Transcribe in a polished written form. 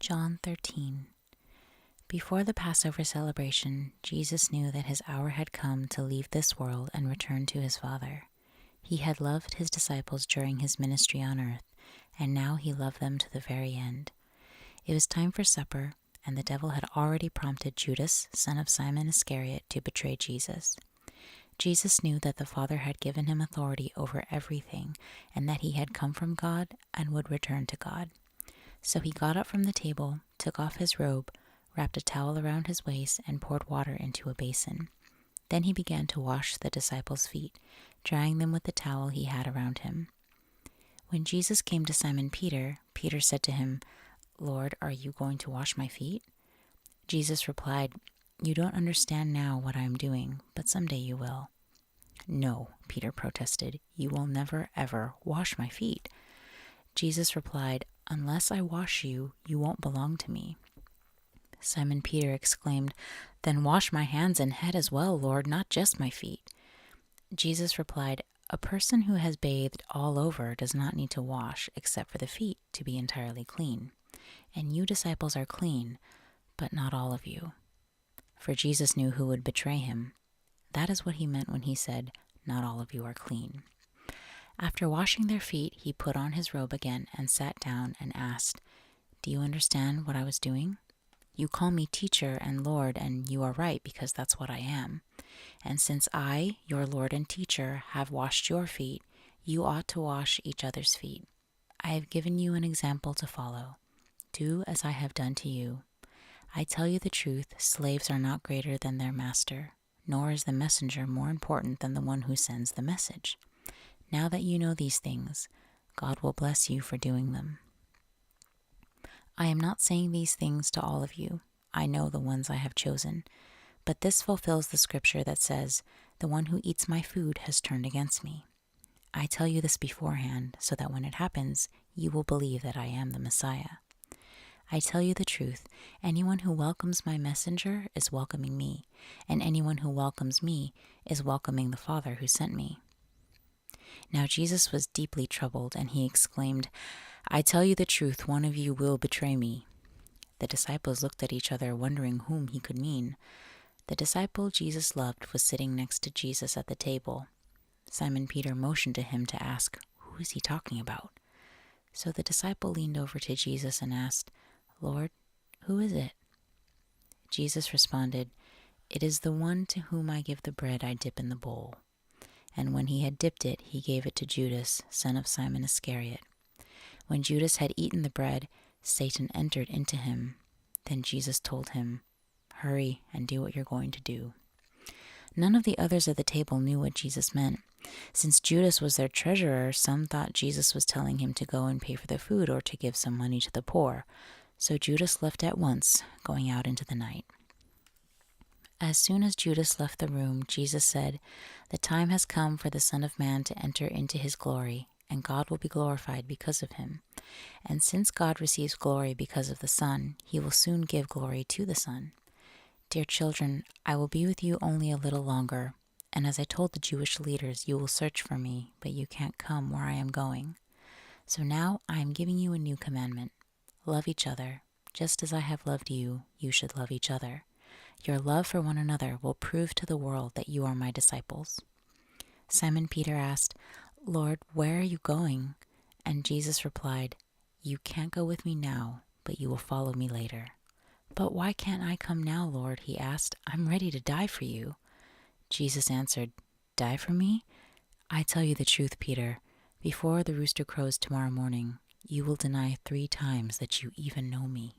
John 13. Before the Passover celebration, Jesus knew that his hour had come to leave this world and return to his Father. He had loved his disciples during his ministry on earth, and now he loved them to the very end. It was time for supper, and the devil had already prompted Judas, son of Simon Iscariot, to betray Jesus. Jesus knew that the Father had given him authority over everything, and that he had come from God and would return to God. So he got up from the table, took off his robe, wrapped a towel around his waist, and poured water into a basin. Then he began to wash the disciples' feet, drying them with the towel he had around him. When Jesus came to Simon Peter, Peter said to him, "Lord, are you going to wash my feet?" Jesus replied, "You don't understand now what I am doing, but someday you will." "No," Peter protested, "you will never, ever wash my feet." Jesus replied, "Unless I wash you, you won't belong to me." Simon Peter exclaimed, "Then wash my hands and head as well, Lord, not just my feet." Jesus replied, "A person who has bathed all over does not need to wash except for the feet to be entirely clean. And you disciples are clean, but not all of you." For Jesus knew who would betray him. That is what he meant when he said, "Not all of you are clean." After washing their feet, he put on his robe again and sat down and asked, "Do you understand what I was doing? You call me teacher and Lord, and you are right because that's what I am. And since I, your Lord and teacher, have washed your feet, you ought to wash each other's feet. I have given you an example to follow. Do as I have done to you. I tell you the truth, slaves are not greater than their master, nor is the messenger more important than the one who sends the message. Now that you know these things, God will bless you for doing them. I am not saying these things to all of you. I know the ones I have chosen. But this fulfills the scripture that says, 'The one who eats my food has turned against me.' I tell you this beforehand, so that when it happens, you will believe that I am the Messiah. I tell you the truth, anyone who welcomes my messenger is welcoming me, and anyone who welcomes me is welcoming the Father who sent me." Now Jesus was deeply troubled, and he exclaimed, "I tell you the truth, one of you will betray me." The disciples looked at each other, wondering whom he could mean. The disciple Jesus loved was sitting next to Jesus at the table. Simon Peter motioned to him to ask, "Who is he talking about?" So the disciple leaned over to Jesus and asked, "Lord, who is it?" Jesus responded, "It is the one to whom I give the bread I dip in the bowl." And when he had dipped it, he gave it to Judas, son of Simon Iscariot. When Judas had eaten the bread, Satan entered into him. Then Jesus told him, "Hurry and do what you're going to do." None of the others at the table knew what Jesus meant. Since Judas was their treasurer, some thought Jesus was telling him to go and pay for the food or to give some money to the poor. So Judas left at once, going out into the night. As soon as Judas left the room, Jesus said, "The time has come for the Son of Man to enter into his glory, and God will be glorified because of him. And since God receives glory because of the Son, he will soon give glory to the Son. Dear children, I will be with you only a little longer, and as I told the Jewish leaders, you will search for me, but you can't come where I am going. So now I am giving you a new commandment. Love each other. Just as I have loved you, you should love each other. Your love for one another will prove to the world that you are my disciples." Simon Peter asked, "Lord, where are you going?" And Jesus replied, "You can't go with me now, but you will follow me later." "But why can't I come now, Lord?" he asked. "I'm ready to die for you." Jesus answered, "Die for me? I tell you the truth, Peter. Before the rooster crows tomorrow morning, you will deny 3 times that you even know me."